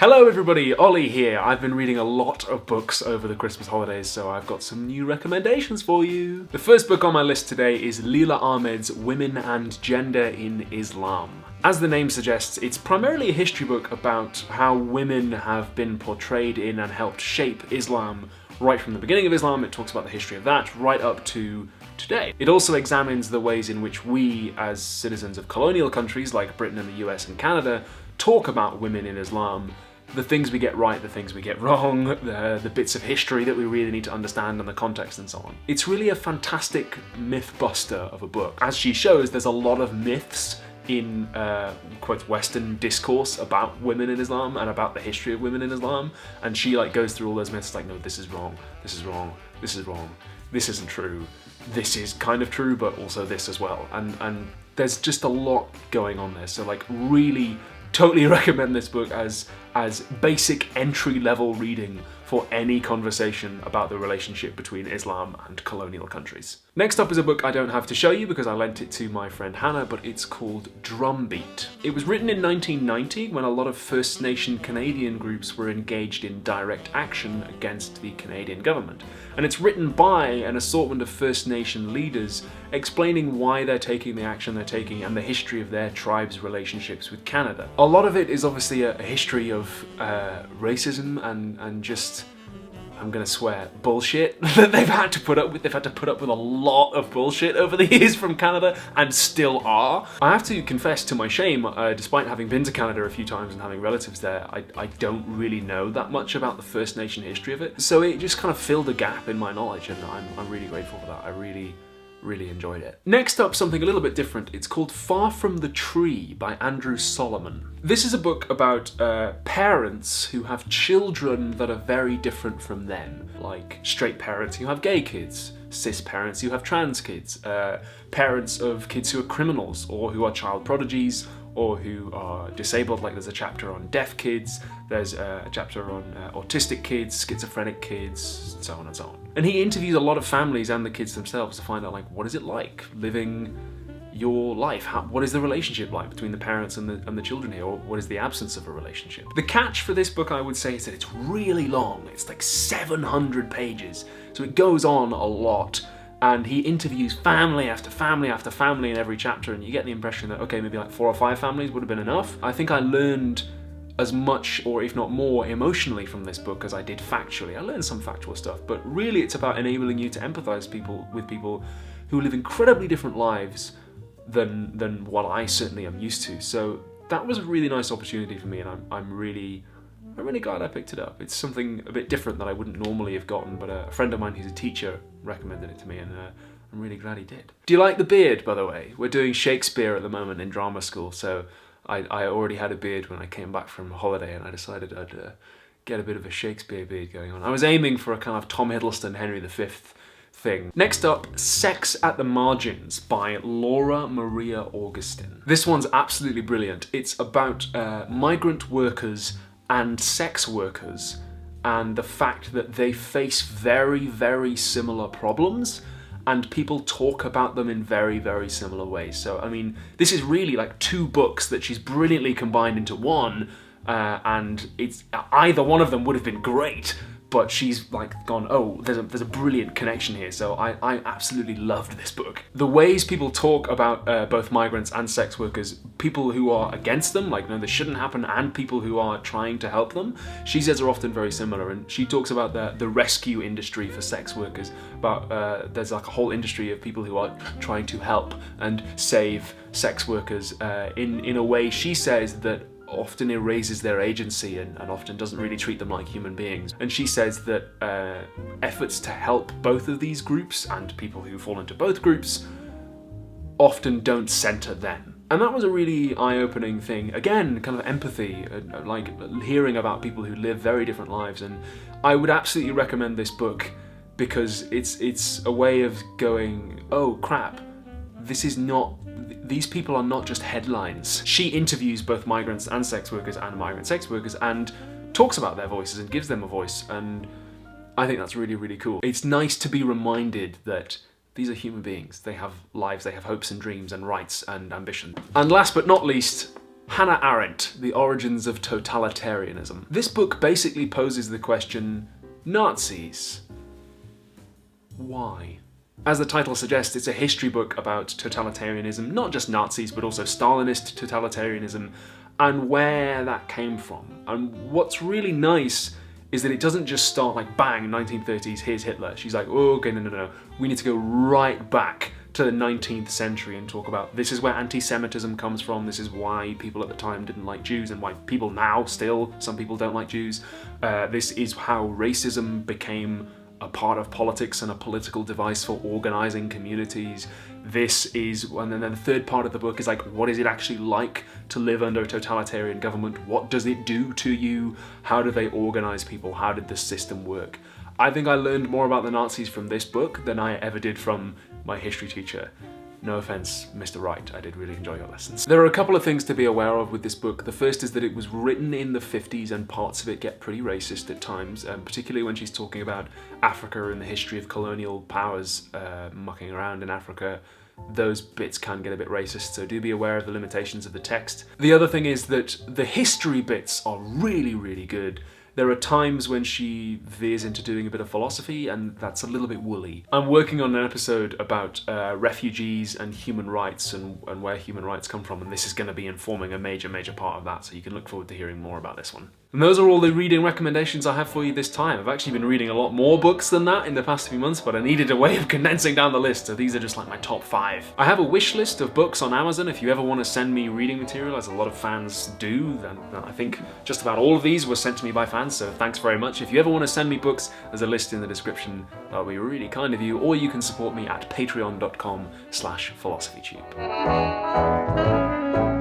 Hello everybody, Ollie here. I've been reading a lot of books over the Christmas holidays, so I've got some new recommendations for you. The first book on my list today is Leela Ahmed's Women and Gender in Islam. As the name suggests, it's primarily a history book about how women have been portrayed in and helped shape Islam right from the beginning of Islam. It talks about the history of that right up to today. It also examines the ways in which we, as citizens of colonial countries like Britain and the US and Canada, talk about women in Islam, the things we get right, the things we get wrong, the bits of history that we really need to understand and the context and so on. It's really a fantastic myth buster of a book. As she shows, there's a lot of myths in quote Western discourse about women in Islam and about the history of women in Islam, and she goes through all those myths like, no, this is wrong, this is wrong, this is wrong, this isn't true, this is kind of true, but also this as well, and there's just a lot going on there. So really totally recommend this book as basic entry-level reading for any conversation about the relationship between Islam and colonial countries. Next up is a book I don't have to show you because I lent it to my friend Hannah, but it's called Drumbeat. It was written in 1990 when a lot of First Nation Canadian groups were engaged in direct action against the Canadian government. And it's written by an assortment of First Nation leaders explaining why they're taking the action they're taking and the history of their tribe's relationships with Canada. A lot of it is obviously a history of racism and just, I'm gonna swear, bullshit that they've had to put up with. They've had to put up with a lot of bullshit over the years from Canada, and still are. I have to confess to my shame, despite having been to Canada a few times and having relatives there, I don't really know that much about the First Nation history of it. So it just kind of filled a gap in my knowledge, and I'm really grateful for that. I really enjoyed it. Next up, something a little bit different. It's called Far From the Tree by Andrew Solomon. This is a book about parents who have children that are very different from them. Like straight parents who have gay kids, cis parents who have trans kids, parents of kids who are criminals or who are child prodigies or who are disabled, like there's a chapter on deaf kids, there's a chapter on autistic kids, schizophrenic kids, so on and so on. And he interviews a lot of families and the kids themselves to find out what is it like living your life? What is the relationship like between the parents and the children here, or what is the absence of a relationship? The catch for this book, I would say, is that it's really long. It's 700 pages, so it goes on a lot. And he interviews family after family after family in every chapter, and you get the impression that, okay, maybe 4 or 5 families would have been enough. I think I learned as much, or if not more, emotionally from this book as I did factually. I learned some factual stuff, but really it's about enabling you to empathize with people who live incredibly different lives than what I certainly am used to. So that was a really nice opportunity for me, and I'm really glad I picked it up. It's something a bit different that I wouldn't normally have gotten, but a friend of mine who's a teacher recommended it to me, and I'm really glad he did. Do you like the beard, by the way? We're doing Shakespeare at the moment in drama school, so I already had a beard when I came back from holiday, and I decided I'd get a bit of a Shakespeare beard going on. I was aiming for a kind of Tom Hiddleston, Henry V thing. Next up, Sex at the Margins by Laura Maria Augustin. This one's absolutely brilliant. It's about migrant workers and sex workers and the fact that they face very, very similar problems, and people talk about them in very, very similar ways. So, I mean, this is really 2 books that she's brilliantly combined into one, and it's either one of them would have been great, but she's gone, oh, there's a brilliant connection here. So I absolutely loved this book. The ways people talk about both migrants and sex workers, people who are against them, no, this shouldn't happen, and people who are trying to help them, she says are often very similar. And she talks about the rescue industry for sex workers, about there's a whole industry of people who are trying to help and save sex workers in a way, she says, that often erases their agency and often doesn't really treat them like human beings. And she says that efforts to help both of these groups and people who fall into both groups often don't center them. And that was a really eye-opening thing. Again, kind of empathy, hearing about people who live very different lives. And I would absolutely recommend this book because it's a way of going, oh crap, these people are not just headlines. She interviews both migrants and sex workers and migrant sex workers and talks about their voices and gives them a voice, and I think that's really, really cool. It's nice to be reminded that these are human beings. They have lives, they have hopes and dreams and rights and ambition. And last but not least, Hannah Arendt, The Origins of Totalitarianism. This book basically poses the question, Nazis? Why? As the title suggests, it's a history book about totalitarianism, not just Nazis, but also Stalinist totalitarianism, and where that came from. And what's really nice is that it doesn't just start like, bang, 1930s, here's Hitler. She's like, oh, okay, no. We need to go right back to the 19th century and talk about this is where anti-Semitism comes from, this is why people at the time didn't like Jews, and why people now still, some people don't like Jews. This is how racism became a part of politics and a political device for organizing communities. This is, and then the third part of the book is like, what is it actually like to live under a totalitarian government? What does it do to you? How do they organize people? How did the system work? I think I learned more about the Nazis from this book than I ever did from my history teacher. No offense, Mr. Wright, I did really enjoy your lessons. There are a couple of things to be aware of with this book. The first is that it was written in the 50s and parts of it get pretty racist at times, particularly when she's talking about Africa and the history of colonial powers mucking around in Africa. Those bits can get a bit racist, so do be aware of the limitations of the text. The other thing is that the history bits are really, really good. There are times when she veers into doing a bit of philosophy, and that's a little bit woolly. I'm working on an episode about refugees and human rights and where human rights come from, and this is going to be informing a major part of that, so you can look forward to hearing more about this one. And those are all the reading recommendations I have for you this time. I've actually been reading a lot more books than that in the past few months, but I needed a way of condensing down the list, so these are just like my top 5. I have a wish list of books on Amazon if you ever want to send me reading material, as a lot of fans do. And I think just about all of these were sent to me by fans, so thanks very much. If you ever want to send me books, there's a list in the description. That'll be really kind of you, or you can support me at patreon.com/philosophytube.